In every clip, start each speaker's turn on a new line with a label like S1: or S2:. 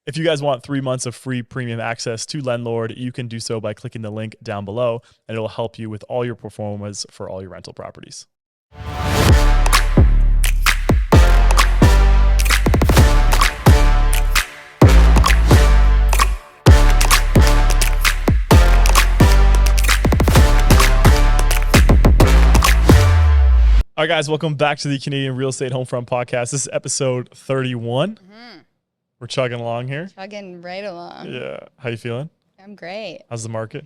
S1: If you guys want 3 months of free premium access to Landlord, you can do so by clicking the link down below, and it'll help you with all your performance for all your rental properties. All right, guys, welcome back to the Canadian Real Estate Homefront Podcast. This is episode 31. We're chugging along here.
S2: Chugging right along.
S1: Yeah. How you feeling?
S2: I'm great.
S1: How's the market?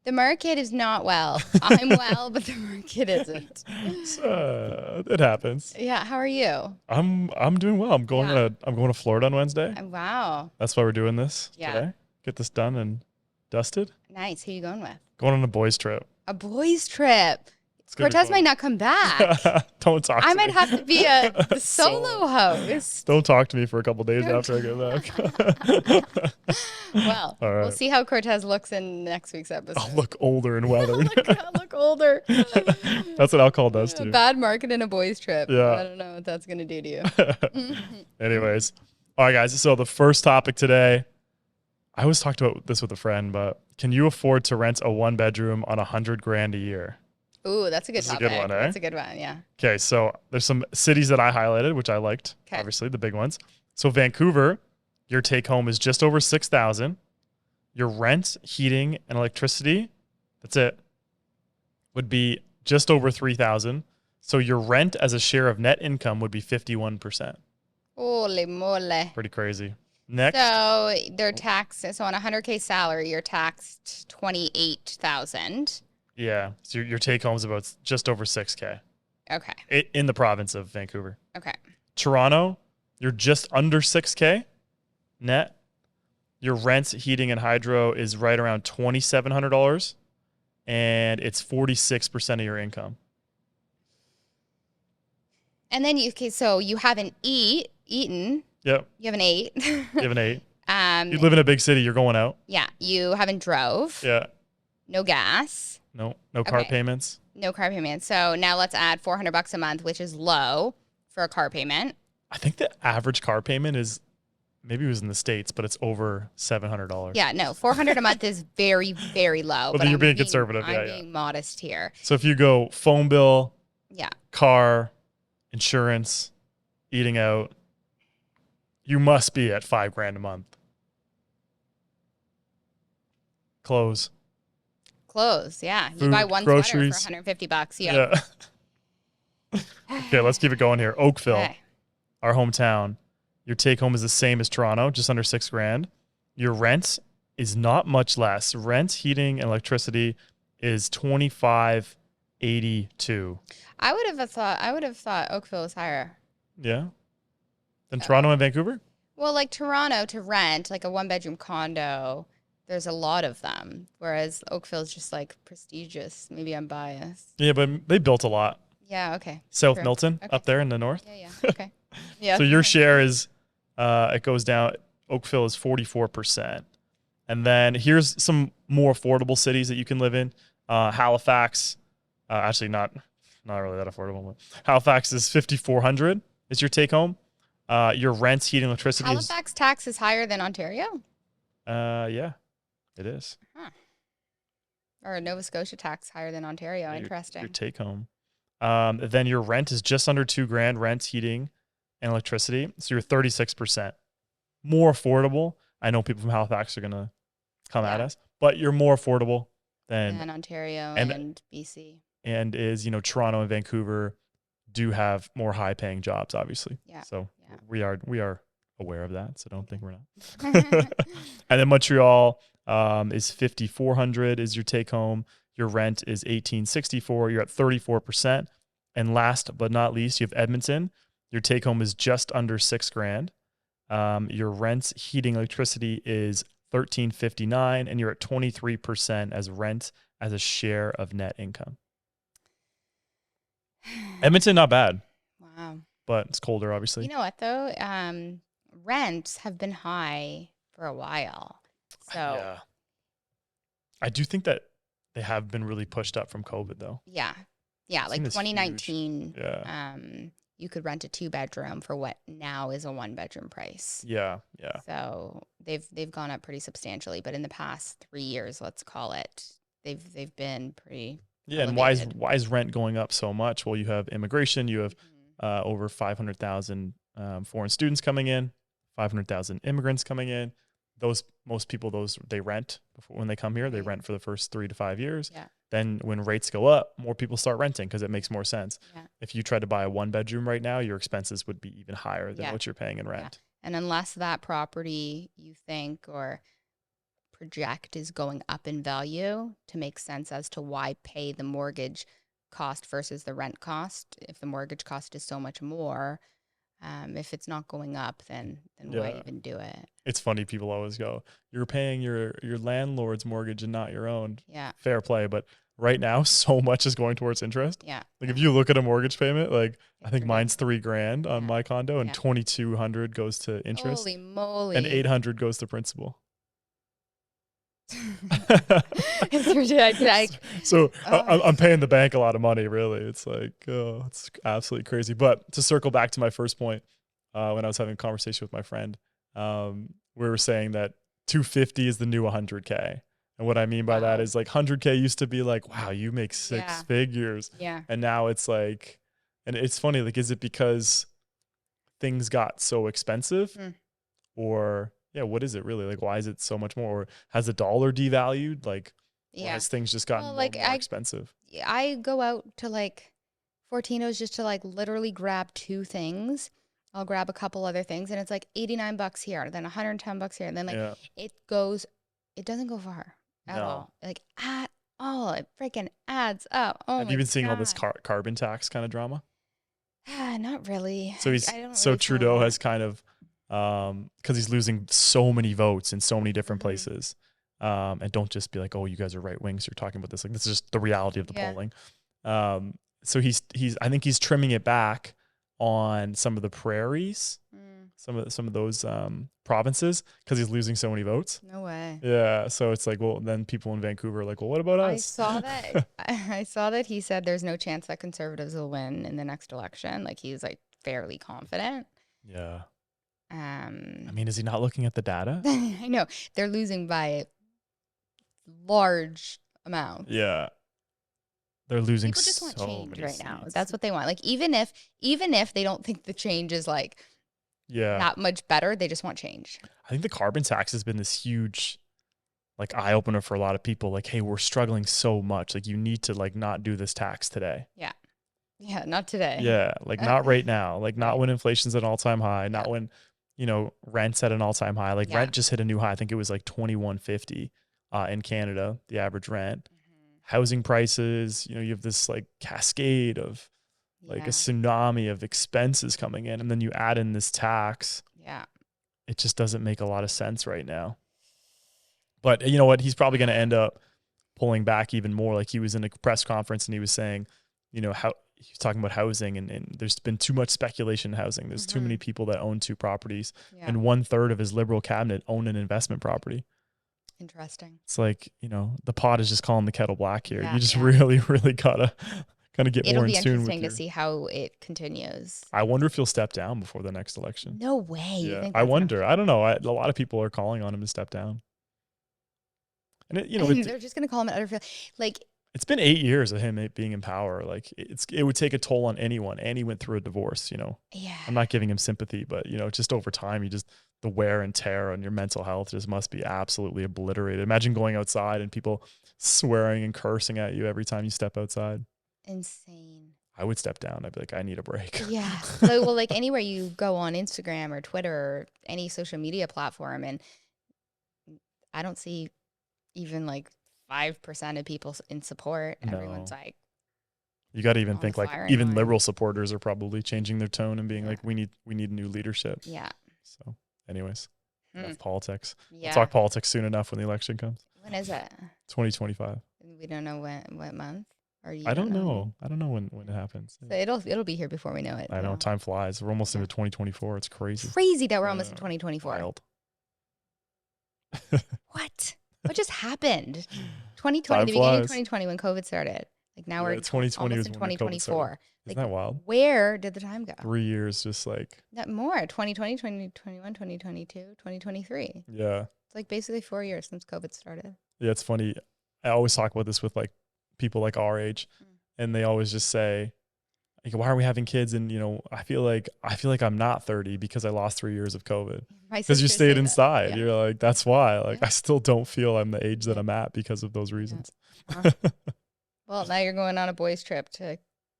S2: The market is not well. I'm well, but the market isn't.
S1: It happens.
S2: Yeah. How are you?
S1: I'm doing well. I'm going to Florida on Wednesday.
S2: Wow.
S1: That's why we're doing this today. Get this done and dusted.
S2: Nice. Who are you going with?
S1: Going on a boys trip.
S2: A boys trip. Cortez might not come back.
S1: Don't talk to me.
S2: I might have to be the solo host.
S1: Don't talk to me for a couple days after I get back.
S2: Well, we'll see how Cortez looks in next week's episode.
S1: I'll look older and weathered.
S2: I'll look older.
S1: That's what alcohol does to you.
S2: Bad market in a boys trip.
S1: Yeah.
S2: I don't know what that's going to do to you.
S1: Anyways. All right, guys. So the first topic today, I always talked about this with a friend, but can you afford to rent a 1-bedroom on $100,000 a year?
S2: Ooh, that's a good topic.
S1: That's a good one, eh?
S2: That's a good one, yeah.
S1: Okay, so there's some cities that I highlighted, which I liked, obviously, the big ones. So Vancouver, your take home is just over $6,000. Your rent, heating, and electricity, that's it, would be just over $3,000. So your rent as a share of net income would be 51%.
S2: Holy moly.
S1: Pretty crazy. Next.
S2: So their tax, so on a $100K salary, you're taxed $28,000.
S1: Yeah. So your take home is about just over $6K.
S2: Okay.
S1: In the province of Vancouver.
S2: Okay.
S1: Toronto, you're just under $6K net. Your rent, heating, and hydro is right around $2,700, and it's 46% of your income.
S2: And then so you haven't eaten.
S1: Yep.
S2: You haven't ate.
S1: You haven't ate. You live in a big city. You're going out.
S2: Yeah. You haven't drove.
S1: Yeah.
S2: No gas.
S1: No car payments.
S2: No car payments. So now let's add $400 a month, which is low for a car payment.
S1: I think the average car payment is, maybe it was in the States, but it's over $700.
S2: Yeah, no, $400 a month is very, very low.
S1: Well, then you're being conservative.
S2: I'm being modest here.
S1: So if you go phone bill,
S2: yeah,
S1: car, insurance, eating out, you must be at $5,000 a month. Clothes, yeah. Food,
S2: you buy one
S1: groceries.
S2: sweater for $150. Yeah.
S1: Okay, let's keep it going here. Oakville, our hometown. Your take home is the same as Toronto, just under $6,000. Your rent is not much less. Rent, heating, and electricity is $25.82.
S2: I would have thought Oakville was higher.
S1: Yeah. Than Toronto and Vancouver?
S2: Well, like Toronto to rent, like a 1-bedroom condo, there's a lot of them, whereas Oakville is just like prestigious. Maybe I'm biased.
S1: Yeah, but they built a lot.
S2: Yeah, okay.
S1: South Milton, up there in the north.
S2: Yeah, okay. Yeah.
S1: So your share is, it goes down, Oakville is 44%. And then here's some more affordable cities that you can live in. Halifax, actually not really that affordable, but Halifax is $5,400 is your take home. Your rent, heating, electricity
S2: Halifax tax is higher than Ontario?
S1: Yeah. It is.
S2: Huh. Or Nova Scotia tax higher than Ontario. Interesting.
S1: Your take home. Then your rent is just under $2,000, rent, heating, and electricity. So you're 36%. More affordable. I know people from Halifax are going to come at us, but you're more affordable than
S2: Ontario and BC.
S1: And Toronto and Vancouver do have more high paying jobs, obviously.
S2: Yeah.
S1: So we are aware of that. So don't think we're not. And then Montreal, is $5,400 is your take home. Your rent is $1,864. You're at 34%. And last but not least, you have Edmonton. Your take home is just under $6,000. Your rent, heating, electricity is $1,359, and you're at 23% as rent as a share of net income. Edmonton, not bad.
S2: Wow.
S1: But it's colder, obviously.
S2: You know what, though? Rents have been high for a while. So
S1: yeah. I do think that they have been really pushed up from COVID, though.
S2: Yeah. Yeah, like 2019, you could rent a 2-bedroom for what now is a 1-bedroom price.
S1: Yeah, yeah.
S2: So they've gone up pretty substantially, but in the past 3 years, let's call it, they've been pretty
S1: Yeah, and why
S2: elevated.
S1: is rent going up so much? Well, you have immigration, you have over 500,000 foreign students coming in, 500,000 immigrants coming in. Most people they rent before when they come here. They
S2: Right.
S1: rent for the first 3 to 5 years.
S2: Yeah.
S1: Then when rates go up, more people start renting because it makes more sense.
S2: Yeah.
S1: If you try to buy a 1-bedroom right now, your expenses would be even higher than
S2: Yeah.
S1: what you're paying in rent.
S2: And unless that property you think or project is going up in value to make sense as to why pay the mortgage cost versus the rent cost, if the mortgage cost is so much more, if it's not going up, then why
S1: Yeah.
S2: even do it?
S1: It's funny. People always go, "You're paying your landlord's mortgage and not your own."
S2: Yeah.
S1: Fair play, but right now, so much is going towards interest.
S2: Yeah.
S1: Like if you look at a mortgage payment, like I think
S2: It's
S1: mine's $3,000 on
S2: Yeah.
S1: my condo, and
S2: Yeah.
S1: 2,200 goes to interest,
S2: Holy moly.
S1: and 800 goes to principal.
S2: It's ridiculous.
S1: So
S2: Oh.
S1: I'm paying the bank a lot of money. Really, it's like, oh, it's absolutely crazy. But to circle back to my first point, when I was having a conversation with my friend, we were saying that 250 is the new 100K. And what I mean by that
S2: Wow.
S1: is like 100K used to be like, wow, you make six
S2: Yeah.
S1: figures.
S2: Yeah.
S1: And now it's like, and it's funny, like, is it because things got so expensive or yeah, what is it really? Like, why is it so much more? Or has the dollar devalued? Like, or
S2: Yeah.
S1: has things just gotten
S2: Well,
S1: more,
S2: like,
S1: more
S2: I-
S1: expensive?
S2: I go out to like Fortino's just to like literally grab 2 things. I'll grab a couple other things and it's like $89 here, then $110 here. And then like
S1: Yeah.
S2: it doesn't go far at
S1: No.
S2: all. Like at all. It freaking adds up. Oh
S1: Have
S2: my
S1: you been seeing all this
S2: God.
S1: carbon tax kind of drama?
S2: Not really.
S1: So
S2: I don't
S1: so
S2: really follow
S1: Trudeau
S2: that.
S1: has kind of, because he's losing so many votes in so many different
S2: Mhm.
S1: places. And don't just be like, oh, you guys are right wings. You're talking about this. Like, this is just the reality of the
S2: Yeah.
S1: polling. So I think he's trimming it back on some of the prairies, some of those provinces, because he's losing so many votes.
S2: No way.
S1: Yeah. So it's like, well, then people in Vancouver are like, well, what about
S2: I
S1: us?
S2: saw that. I saw that he said there's no chance that conservatives will win in the next election. Like he's like fairly confident.
S1: Yeah. I mean, is he not looking at the data?
S2: I know they're losing by large amounts.
S1: Yeah. They're losing
S2: People just want
S1: so
S2: change
S1: many
S2: right now.
S1: seats.
S2: That's what they want. Like even if they don't think the change is like
S1: Yeah.
S2: that much better, they just want change.
S1: I think the carbon tax has been this huge like eye opener for a lot of people. Like, hey, we're struggling so much. Like, you need to like not do this tax today.
S2: Yeah, not today.
S1: Yeah, like not right now. Like not
S2: Right.
S1: when inflation's at an all-time high. Not
S2: Yep.
S1: when rent's at an all-time high. Like
S2: Yeah.
S1: rent just hit a new high. I think it was like $21.50 in Canada, the average rent. Housing prices. You have this like cascade of like a tsunami of expenses coming in, and then you add in this tax.
S2: Yeah.
S1: It just doesn't make a lot of sense right now. But you know what? He's probably going to end up pulling back even more. Like he was in a press conference and he was saying, how he was talking about housing and there's been too much speculation in housing. There's too many people that own 2 properties,
S2: Yeah.
S1: and 1/3 of his Liberal cabinet own an investment property.
S2: Interesting.
S1: It's like, the pot is just calling the kettle black here.
S2: Yeah,
S1: You just
S2: yeah.
S1: really, really gotta kind of get
S2: It'll
S1: more in
S2: be
S1: tune with
S2: interesting to see how it continues.
S1: I wonder if he'll step down before the next election.
S2: No way. You
S1: Yeah,
S2: think
S1: I
S2: that's
S1: wonder. I don't know. A lot of people are calling on him to step down. And
S2: they're just gonna call him an utter fail. Like
S1: it's been 8 years of him being in power. Like it would take a toll on anyone. And he went through a divorce.
S2: yeah.
S1: I'm not giving him sympathy, but just over time, the wear and tear on your mental health just must be absolutely obliterated. Imagine going outside and people swearing and cursing at you every time you step outside.
S2: Insane.
S1: I would step down. I'd be like, I need a break.
S2: Yeah. Like anywhere you go on Instagram or Twitter or any social media platform, and I don't see even like 5% of people in support.
S1: No.
S2: Everyone's like,
S1: You got to even
S2: on
S1: think
S2: the
S1: like
S2: firing
S1: even
S2: line.
S1: liberal supporters are probably changing their tone and being
S2: Yeah.
S1: like, we need new leadership.
S2: yeah.
S1: So anyways,
S2: Hmm.
S1: enough politics.
S2: Yeah.
S1: We'll talk politics soon enough when the election comes.
S2: When is it?
S1: 2025.
S2: We don't know what month. Or you
S1: I don't know. I don't know when it happens.
S2: So it'll be here before we know it.
S1: I know
S2: though.
S1: time flies. We're almost
S2: Yeah.
S1: into 2024. It's crazy.
S2: Crazy that we're almost in 2024.
S1: Wild.
S2: What? What just happened? 2020,
S1: Time
S2: the beginning of
S1: flies.
S2: 2020 when COVID started. Like now
S1: Yeah,
S2: we're
S1: 2020
S2: almost
S1: was
S2: in
S1: when the COVID started.
S2: 2024.
S1: Isn't
S2: Like
S1: that wild?
S2: where did the time go?
S1: 3 years just like,
S2: That more 2020, 2021, 2022, 2023.
S1: yeah.
S2: It's like basically 4 years since COVID started.
S1: Yeah, it's funny. I always talk about this with like people like our age, and they always just say, like, why are we having kids? And I feel like I'm not 30 because I lost 3 years of COVID.
S2: My
S1: Because you
S2: sisters
S1: stayed
S2: say that.
S1: inside.
S2: Yeah.
S1: You're like, that's why. Like,
S2: Yeah.
S1: I still don't feel I'm the age that
S2: Yeah.
S1: I'm at because of those reasons.
S2: Huh. Well, now you're going on a boys' trip to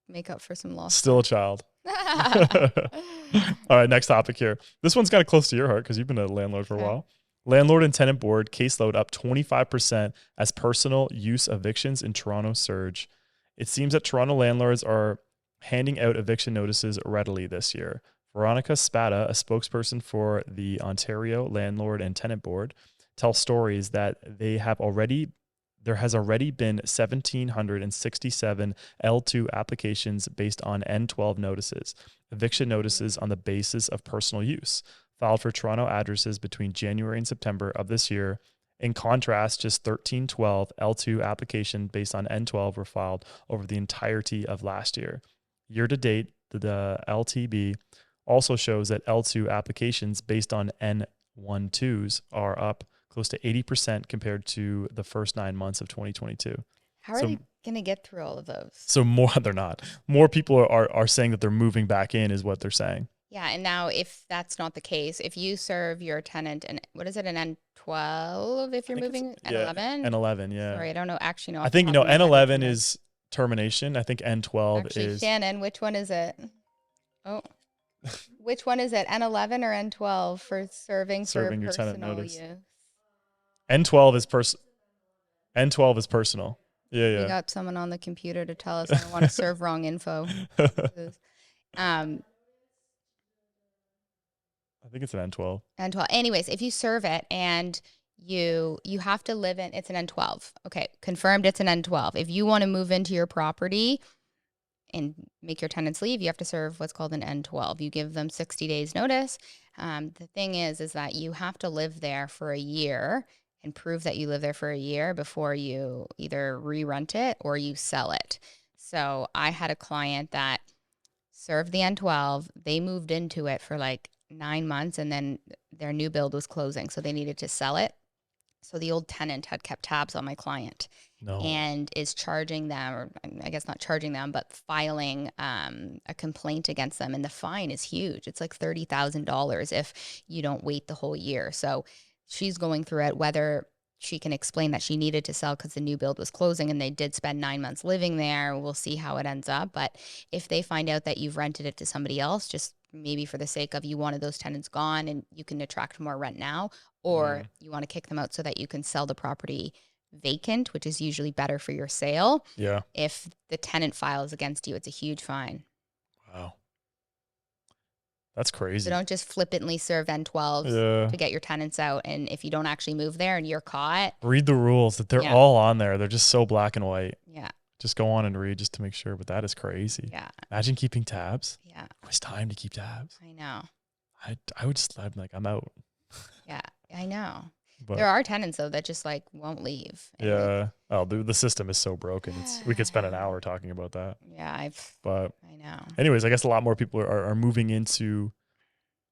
S2: make up for some lost
S1: Still a child. All right, next topic here. This one's kind of close to your heart because you've been a landlord for a
S2: Okay.
S1: while. Landlord and tenant board caseload up 25% as personal use evictions in Toronto surge. It seems that Toronto landlords are handing out eviction notices readily this year. Veronica Spada, a spokesperson for the Ontario Landlord and Tenant Board, tells stories that there has already been 1,767 L2 applications based on N12 notices, eviction notices on the basis of personal use, filed for Toronto addresses between January and September of this year. In contrast, just 1312 L2 applications based on N12 were filed over the entirety of last year. Year to date, the LTB also shows that L2 applications based on N12s are up close to 80% compared to the first 9 months of 2022.
S2: How are they going to get through all of those?
S1: So they're not. More people are saying that they're moving back in is what they're saying.
S2: Yeah, and now if that's not the case, if you serve your tenant an N12 if you're moving N11?
S1: N11, yeah.
S2: Sorry, I don't know. Actually, no.
S1: I think N11 is termination. I think N12
S2: Actually,
S1: is
S2: Shannon, which one is it? Oh. Which one is it? N11 or N12 for serving
S1: your
S2: for
S1: tenant
S2: personal
S1: notice.
S2: use?
S1: N12 is N12 is personal. Yeah.
S2: We got someone on the computer to tell us I don't want to serve wrong info.
S1: I think it's an N12.
S2: N12. Anyways, if you serve it and you have to live in, it's an N12. Okay, confirmed it's an N12. If you want to move into your property and make your tenants leave, you have to serve what's called an N12. You give them 60 days notice. The thing is that you have to live there for a year and prove that you live there for a year before you either re-rent it or you sell it. So I had a client that served the N12. They moved into it for like 9 months and then their new build was closing. So they needed to sell it. So the old tenant had kept tabs on my client and is charging them, or I guess not charging them, but filing a complaint against them. And the fine is huge. It's like $30,000 if you don't wait the whole year. So she's going through it, whether she can explain that she needed to sell because the new build was closing and they did spend 9 months living there. We'll see how it ends up. But if they find out that you've rented it to somebody else, just maybe for the sake of you wanted those tenants gone and you can attract more rent now, or you want to kick them out so that you can sell the property vacant, which is usually better for your sale.
S1: Yeah.
S2: If the tenant files against you, it's a huge fine.
S1: Wow. That's crazy.
S2: So don't just flippantly serve N12s to get your tenants out. And if you don't actually move there and you're caught.
S1: Read the rules. That they're all on there. They're just so black and white.
S2: Yeah.
S1: Just go on and read just to make sure. But that is crazy.
S2: Yeah.
S1: Imagine keeping tabs.
S2: Yeah.
S1: It was time to keep tabs.
S2: I know.
S1: I would just, I'm like, I'm out.
S2: Yeah, I know.
S1: But
S2: there are tenants though that just like won't leave.
S1: Yeah. Oh, the system is so broken. We could spend an hour talking about that.
S2: Yeah, I know.
S1: Anyways, I guess a lot more people are moving into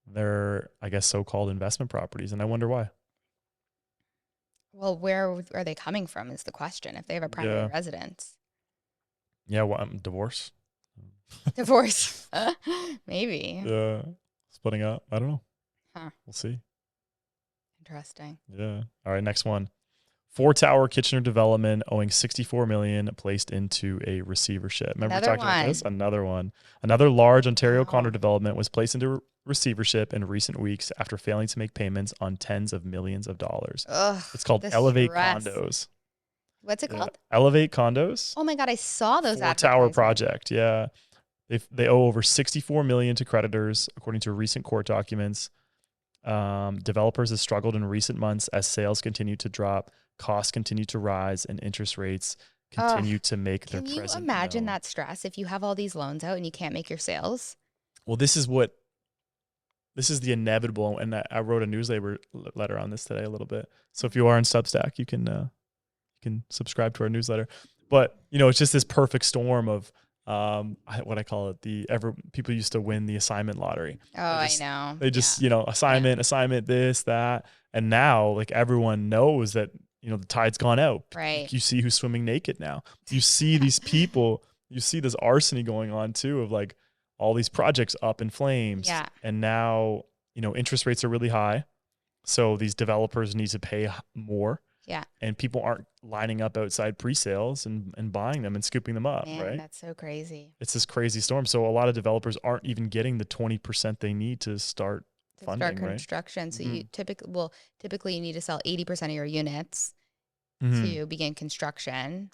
S1: their, I guess, so-called investment properties, and I wonder why.
S2: Well, where are they coming from is the question. If they have a primary residence.
S1: Yeah, well, divorce.
S2: Divorce. Maybe.
S1: Yeah. Splitting up. I don't know.
S2: Huh.
S1: We'll see.
S2: Interesting.
S1: Yeah. All right, next one. 4-tower Kitchener development owing $64 million placed into a receivership. Remember talking about this? Another one. Another large Ontario condo development was placed into receivership in recent weeks after failing to make payments on tens of millions of dollars.
S2: Ugh,
S1: it's called Elevate Condos.
S2: What's it called?
S1: Elevate Condos.
S2: Oh my God, I saw those.
S1: 4-tower project. Yeah. They owe over $64 million to creditors, according to recent court documents. Developers have struggled in recent months as sales continue to drop, costs continue to rise, and interest rates continue to make their presence known.
S2: Can you imagine that stress if you have all these loans out and you can't make your sales?
S1: Well, this is the inevitable, and I wrote a newsletter on this today a little bit. So if you are in Substack, you can subscribe to our newsletter. But, you know, it's just this perfect storm of what I call it, people used to win the assignment lottery.
S2: Oh, I know.
S1: They just, you know, assignment, this, that. And now like everyone knows that, you know, the tide's gone out.
S2: Right.
S1: You see who's swimming naked now. You see these people, you see this arsony going on too, of like all these projects up in flames.
S2: Yeah.
S1: And now, you know, interest rates are really high. So these developers need to pay more.
S2: Yeah.
S1: And people aren't lining up outside pre-sales and buying them and scooping them up,
S2: Man,
S1: right?
S2: that's so crazy.
S1: It's this crazy storm. So a lot of developers aren't even getting the 20% they need to start funding, right?
S2: Construction. So
S1: Mhm.
S2: you typically you need to sell 80% of your units
S1: Mhm.
S2: to begin construction.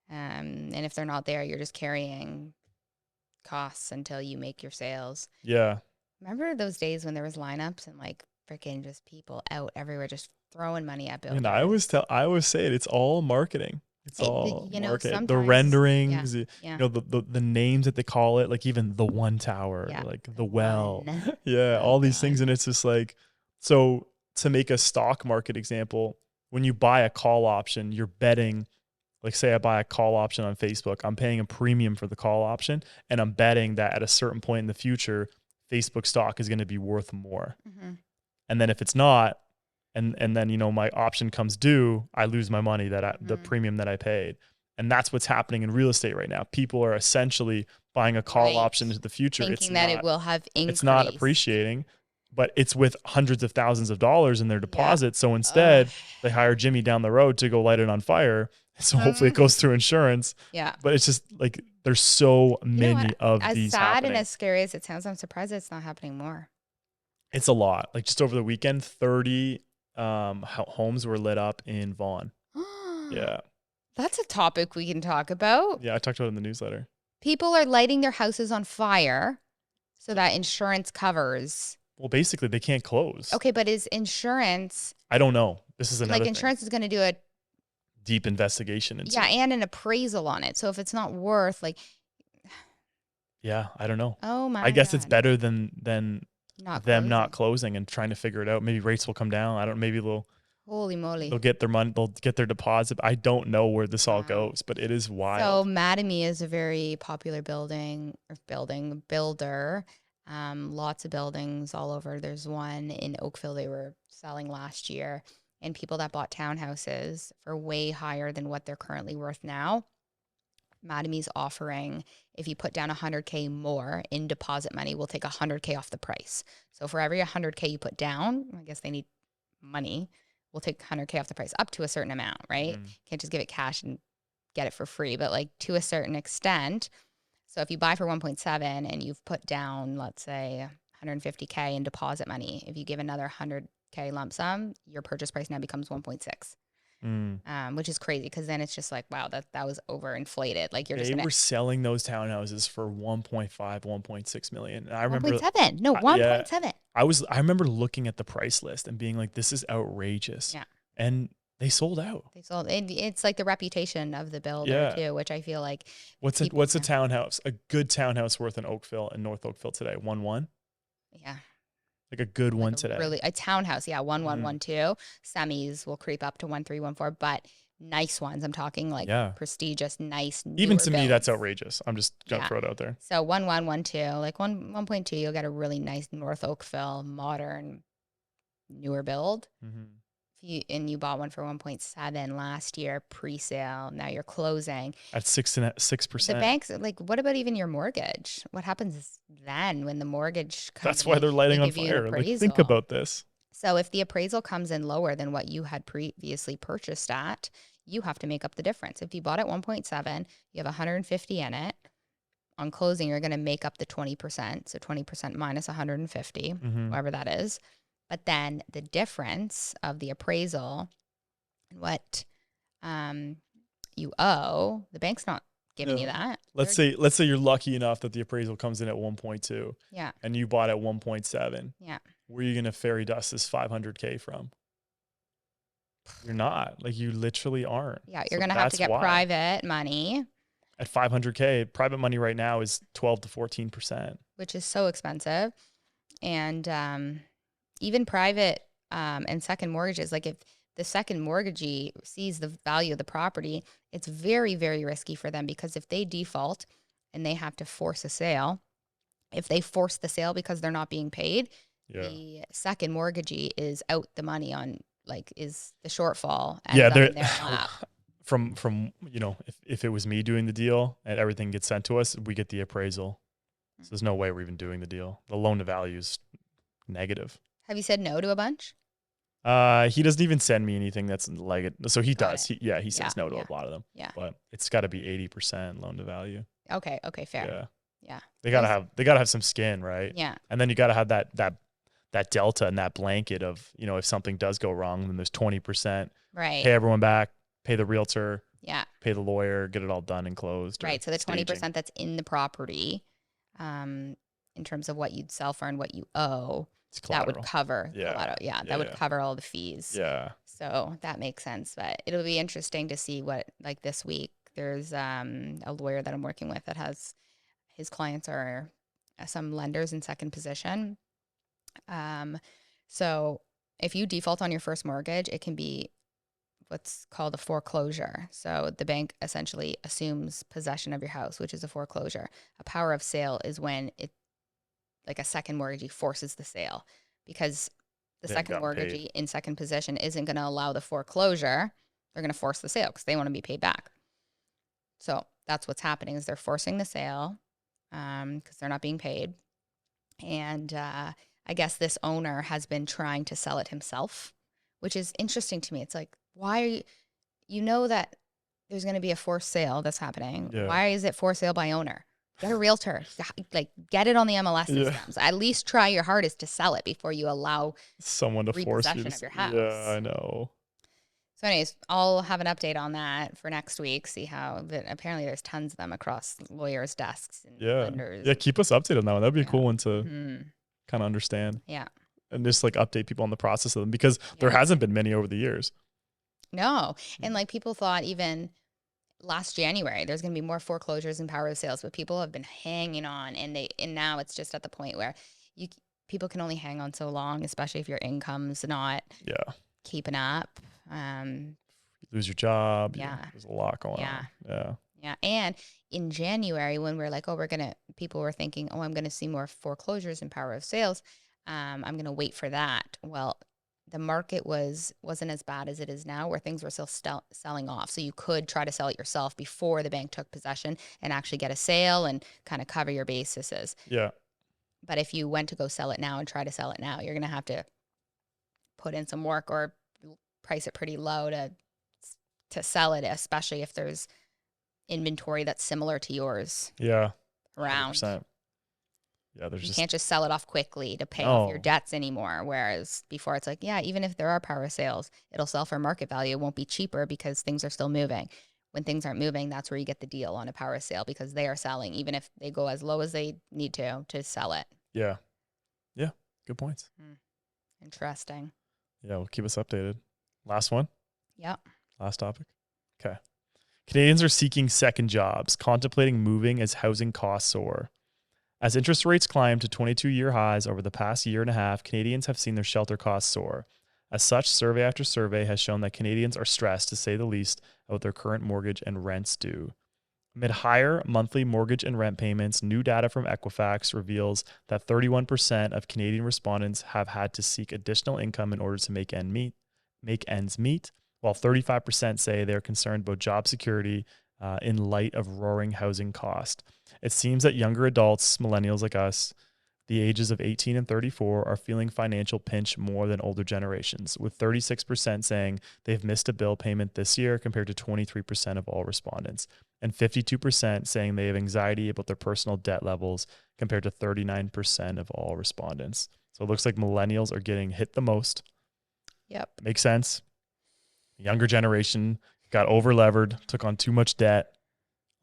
S2: And if they're not there, you're just carrying costs until you make your sales.
S1: Yeah.
S2: Remember those days when there was lineups and like freaking just people out everywhere just throwing money at builders?
S1: And I always say it, it's all marketing. It's all
S2: you know,
S1: market. The
S2: sometimes-
S1: renderings,
S2: Yeah.
S1: you know, the names that they call it, like even the one tower,
S2: Yeah.
S1: like the well.
S2: One.
S1: Yeah,
S2: Oh,
S1: all these
S2: God.
S1: things. And it's just like, so to make a stock market example, when you buy a call option, you're betting, like say I buy a call option on Facebook, I'm paying a premium for the call option, and I'm betting that at a certain point in the future, Facebook stock is going to be worth more.
S2: Mhm.
S1: And then if it's not, and then, you know, my option comes due, I lose my money the
S2: Mhm.
S1: premium that I paid. And that's what's happening in real estate right now. People are essentially buying a call
S2: Right.
S1: option into the future.
S2: Thinking that it will have increase.
S1: It's not appreciating, but it's with hundreds of thousands of dollars in their deposit. So instead, they hire Jimmy down the road to go light it on fire. So hopefully it goes through insurance.
S2: Yeah.
S1: But it's just like there's so many of
S2: as
S1: these
S2: sad
S1: happening.
S2: and as scary as it sounds, I'm surprised it's not happening more.
S1: It's a lot. Like just over the weekend, 30 homes were lit up in Vaughan. Yeah.
S2: That's a topic we can talk about.
S1: Yeah, I talked about it in the newsletter.
S2: People are lighting their houses on fire so that insurance covers.
S1: Well, basically, they can't close.
S2: Okay, but is insurance
S1: I don't know. This is another
S2: like
S1: thing.
S2: insurance is going to do a
S1: Deep investigation into
S2: and an appraisal on it. So if it's not worth like
S1: Yeah, I don't know.
S2: oh my
S1: I guess it's
S2: God.
S1: better than
S2: Not
S1: them not
S2: closing.
S1: closing and trying to figure it out. Maybe rates will come down. I don't maybe
S2: Holy moly.
S1: they'll get their money, they'll get their deposit. I don't know where this all
S2: Wow.
S1: goes, but it is
S2: So
S1: wild.
S2: Mattamy is a very popular builder. Lots of buildings all over. There's one in Oakville they were selling last year, and people that bought townhouses for way higher than what they're currently worth now. Mattamy's offering, if you put down $100K more in deposit money, we'll take $100K off the price. So for every $100K you put down, I guess they need money, we'll take $100K off the price up to a certain amount, right? Can't just give it cash and get it for free, but like to a certain extent. So if you buy for 1.7 and you've put down, let's say 150K in deposit money, if you give another 100K lump sum, your purchase price now becomes 1.6. Which is crazy because then it's just like, wow, that was overinflated. Like
S1: They were selling those townhouses for 1.5, 1.6 million. And I remember
S2: 1.7. No, 1.7.
S1: I remember looking at the price list and being like, this is outrageous.
S2: Yeah.
S1: And they sold out.
S2: It's like the reputation of the builder too, which I feel like.
S1: What's a townhouse? A good townhouse worth in Oakville and North Oakville today? 1.1?
S2: Yeah.
S1: Like a good one today.
S2: Really, a townhouse, 1.1.2. Semis will creep up to 1.3, 1.4, but nice ones. I'm talking like prestigious, nice.
S1: Even to me,
S2: builds.
S1: that's outrageous. I'm just gonna throw it out there.
S2: So 1.1, 1.2, like 1.2, you'll get a really nice North Oakville, modern, newer build. And you bought one for 1.7 last year pre-sale. Now you're closing
S1: at 6%.
S2: The banks, like, what about even your mortgage? What happens then when the mortgage comes?
S1: That's why they're lighting on fire. Like, think about this.
S2: So if the appraisal comes in lower than what you had previously purchased at, you have to make up the difference. If you bought at 1.7, you have 150 in it. On closing, you're going to make up the 20%. So 20% minus 150, whatever that is. But then the difference of the appraisal and what you owe, the bank's not giving you that.
S1: Let's say you're lucky enough that the appraisal comes in at 1.2.
S2: Yeah.
S1: And you bought at 1.7.
S2: Yeah.
S1: Where are you going to fairy dust this 500K from? You're not. Like, you literally aren't.
S2: Yeah, you're going to have to get private money.
S1: At 500K, private money right now is 12 to 14%.
S2: Which is so expensive. And even private and second mortgages, like if the second mortgagee sees the value of the property, it's very, very risky for them, because if they default and they have to force a sale, if they force the sale because they're not being paid, the second mortgagee is out the money on, like, is the shortfall ends up in their lap.
S1: From if it was me doing the deal and everything gets sent to us, we get the appraisal. So there's no way we're even doing the deal. The loan to value is negative.
S2: Have you said no to a bunch?
S1: He doesn't even send me anything that's like it. So he does. He says no to a lot of them.
S2: Yeah.
S1: But it's got to be 80% loan to value.
S2: Okay, fair. Yeah.
S1: They gotta have some skin, right?
S2: Yeah.
S1: And then you gotta have that delta and that blanket of, if something does go wrong, then there's 20%.
S2: Right.
S1: Pay everyone back, pay the realtor.
S2: Yeah.
S1: Pay the lawyer, get it all done and closed.
S2: Right. So the 20% that's in the property, in terms of what you'd sell for and what you owe, that would cover collateral. Yeah, that would cover all the fees.
S1: Yeah.
S2: So that makes sense. But it'll be interesting to see what, like this week, there's a lawyer that I'm working with that has, his clients are some lenders in second position. So if you default on your first mortgage, it can be what's called a foreclosure. So the bank essentially assumes possession of your house, which is a foreclosure. A power of sale is when it, like a second mortgagee forces the sale, because the second mortgagee in second position isn't going to allow the foreclosure. They're going to force the sale because they want to be paid back. So that's what's happening, is they're forcing the sale because they're not being paid. And I guess this owner has been trying to sell it himself, which is interesting to me. It's like, why are you know that there's going to be a forced sale that's happening. Yeah. Why is it for sale by owner? Get a realtor, like get it on the MLS systems. At least try your hardest to sell it before you allow
S1: someone to force you
S2: of your house.
S1: Yeah, I know.
S2: So anyways, I'll have an update on that for next week. See how, but apparently there's tons of them across lawyers' desks and lenders.
S1: Yeah, keep us updated on that one. That'd be a cool one to kind of understand.
S2: Yeah.
S1: And just like update people on the process of them, because there hasn't been many over the years.
S2: No. And like people thought even last January, there's going to be more foreclosures and power of sales, but people have been hanging on, and now it's just at the point where people can only hang on so long, especially if your income's not keeping up.
S1: You lose your job. Yeah. There's a lot going on. Yeah.
S2: Yeah. And in January, when we're like, people were thinking, I'm going to see more foreclosures and power of sales. I'm going to wait for that. Well, the market wasn't as bad as it is now, where things were still selling off. So you could try to sell it yourself before the bank took possession and actually get a sale and kind of cover your bases.
S1: Yeah.
S2: But if you went to go sell it now and try to sell it now, you're going to have to put in some work or price it pretty low to sell it, especially if there's inventory that's similar to yours.
S1: Yeah.
S2: Around.
S1: 100%. Yeah, you
S2: can't just sell it off quickly to pay off your debts anymore. Whereas before it's like, even if there are power sales, it'll sell for market value. It won't be cheaper because things are still moving. When things aren't moving, that's where you get the deal on a power sale, because they are selling, even if they go as low as they need to sell it.
S1: Yeah. Yeah. Good points.
S2: Interesting.
S1: Yeah. Well, keep us updated. Last one.
S2: Yeah.
S1: Last topic. Okay. Canadians are seeking second jobs, contemplating moving as housing costs soar. As interest rates climb to 22-year highs over the past year and a half, Canadians have seen their shelter costs soar. As such, survey after survey has shown that Canadians are stressed, to say the least, about their current mortgage and rents due. Amid higher monthly mortgage and rent payments, new data from Equifax reveals that 31% of Canadian respondents have had to seek additional income in order to make ends meet, while 35% say they're concerned about job security in light of roaring housing cost. It seems that younger adults, millennials like us, the ages of 18 and 34, are feeling financial pinch more than older generations, with 36% saying they've missed a bill payment this year compared to 23% of all respondents, and 52% saying they have anxiety about their personal debt levels compared to 39% of all respondents. So it looks like millennials are getting hit the most.
S2: Yep.
S1: Makes sense. The younger generation got over-levered, took on too much debt.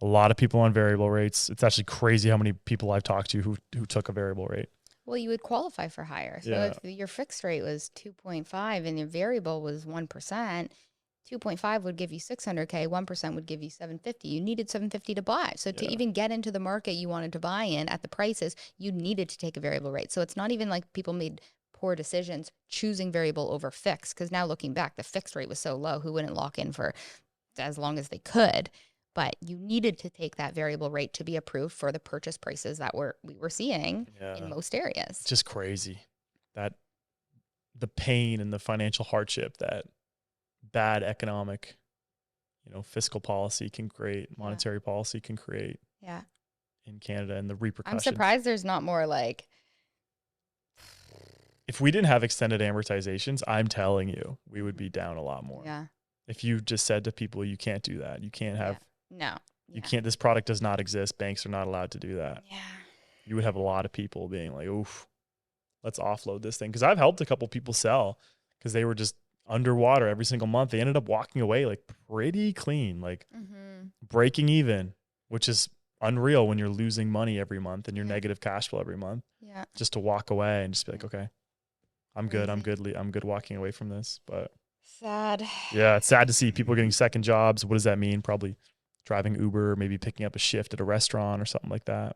S1: A lot of people on variable rates. It's actually crazy how many people I've talked to who took a variable rate.
S2: Well, you would qualify for higher. So if your fixed rate was 2.5 and your variable was 1%, 2.5 would give you 600K, 1% would give you 750. You needed 750 to buy. So to even get into the market you wanted to buy in at the prices, you needed to take a variable rate. So it's not even like people made poor decisions choosing variable over fixed. Because now looking back, the fixed rate was so low, who wouldn't lock in for as long as they could? But you needed to take that variable rate to be approved for the purchase prices that we were seeing in most areas.
S1: Just crazy that the pain and the financial hardship that bad economic, fiscal policy can create, monetary policy can create.
S2: Yeah.
S1: In Canada, and the repercussions.
S2: I'm surprised there's not more like.
S1: If we didn't have extended amortizations, I'm telling you, we would be down a lot more.
S2: Yeah.
S1: If you just said to people, you can't do that. You can't have.
S2: No.
S1: You can't. This product does not exist. Banks are not allowed to do that.
S2: Yeah.
S1: You would have a lot of people being like, "Oof, let's offload this thing." Because I've helped a couple people sell because they were just underwater every single month. They ended up walking away like pretty clean, like breaking even, which is unreal when you're losing money every month and you're negative cash flow every month.
S2: Yeah.
S1: Just to walk away and just be like, okay, I'm good. I'm good walking away from this. But
S2: sad.
S1: Yeah, it's sad to see people getting second jobs. What does that mean? Probably driving Uber, maybe picking up a shift at a restaurant or something like that.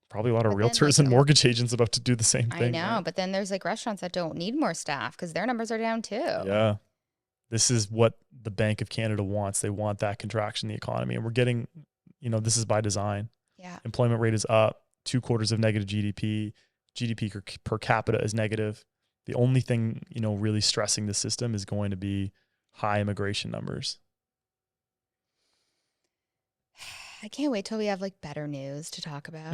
S1: Probably a lot of realtors and mortgage agents about to do the same thing.
S2: I know, right? But then there's like restaurants that don't need more staff because their numbers are down too.
S1: Yeah. This is what the Bank of Canada wants. They want that contraction in the economy. And we're getting, this is by design.
S2: Yeah.
S1: Employment rate is up, 2 quarters of negative GDP. GDP per capita is negative. The only thing, really stressing the system is going to be high immigration numbers.
S2: I can't wait till we have like better news to talk about.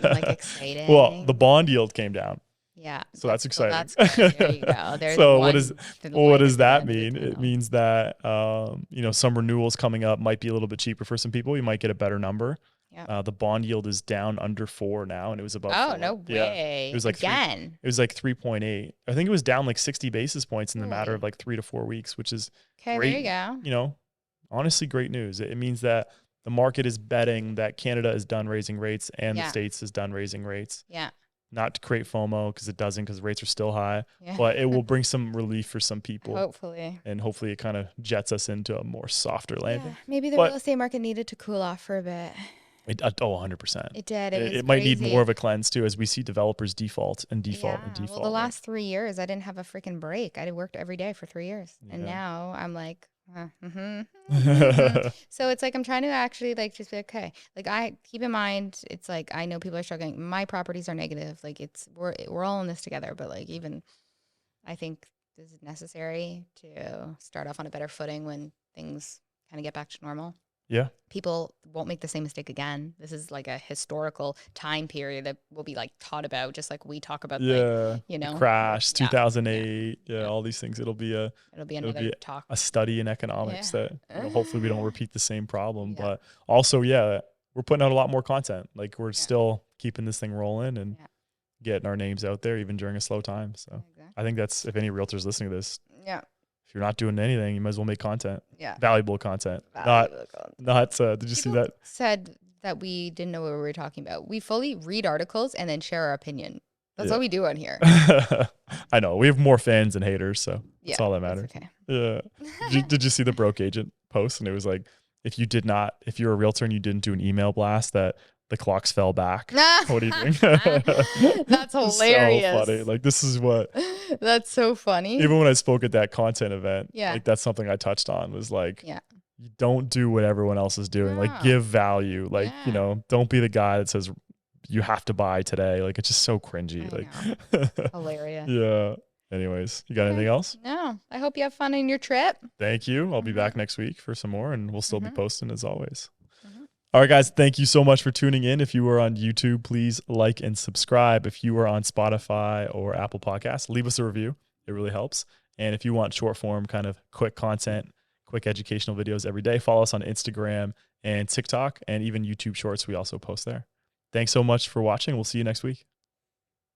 S2: Like exciting.
S1: Well, the bond yield came down.
S2: Yeah.
S1: So that's exciting.
S2: So that's there you go. There's
S1: so what does that mean? It means that some renewals coming up might be a little bit cheaper for some people. You might get a better number.
S2: Yeah.
S1: The bond yield is down under 4 now, and it was above 4.
S2: No way.
S1: Yeah. It was like
S2: again.
S1: It was like 3.8. I think it was down like 60 basis points in the matter of like 3 to 4 weeks, which is great.
S2: There you go.
S1: Honestly, great news. It means that the market is betting that Canada is done raising rates and the States is done raising rates.
S2: Yeah.
S1: Not to create FOMO because it doesn't, because rates are still high, but it will bring some relief for some people.
S2: Hopefully.
S1: And hopefully it kind of jets us into a more softer landing.
S2: Yeah. Maybe the real estate market needed to cool off for a bit.
S1: 100%.
S2: It did.
S1: It might need more of a cleanse too, as we see developers default and default and default.
S2: Well, the last 3 years, I didn't have a freaking break. I worked every day for 3 years. Yeah. And now I'm like, So it's like I'm trying to actually like just be okay. Like I keep in mind, it's like I know people are struggling. My properties are negative. Like we're all in this together. But like even I think this is necessary to start off on a better footing when things kind of get back to normal.
S1: Yeah.
S2: People won't make the same mistake again. This is like a historical time period that will be like taught about, just like we talk about,
S1: crash, 2008, all these things. It'll be
S2: another talk,
S1: a study in economics that hopefully we don't repeat the same problem. But also, we're putting out a lot more content. Like we're still keeping this thing rolling and getting our names out there even during a slow time. So I think that's, if any realtors listening to this, if you're not doing anything, you might as well make content. Yeah. Valuable content. Not did you see that?
S2: Said that we didn't know what we were talking about. We fully read articles and then share our opinion. That's what we do on here.
S1: I know. We have more fans than haters, so that's all that matters. Okay. Yeah. Did you see the broke agent post? And it was like, if you're a realtor and you didn't do an email blast, that the clocks fell back. What are you doing?
S2: That's hilarious.
S1: So funny. Like this is what.
S2: That's so funny.
S1: Even when I spoke at that content event, like that's something I touched on was like, you don't do what everyone else is doing. No. Like give value. Like, don't be the guy that says you have to buy today. Like it's just so cringy.
S2: Hilarious.
S1: Yeah. Anyways, you got anything else?
S2: No. I hope you have fun in your trip.
S1: Thank you. I'll be back next week for some more, and we'll still be posting as always. All right, guys, thank you so much for tuning in. If you are on YouTube, please like and subscribe. If you are on Spotify or Apple Podcasts, leave us a review. It really helps. And if you want short form, kind of quick content, quick educational videos every day, follow us on Instagram and TikTok and even YouTube Shorts. We also post there. Thanks so much for watching. We'll see you next week.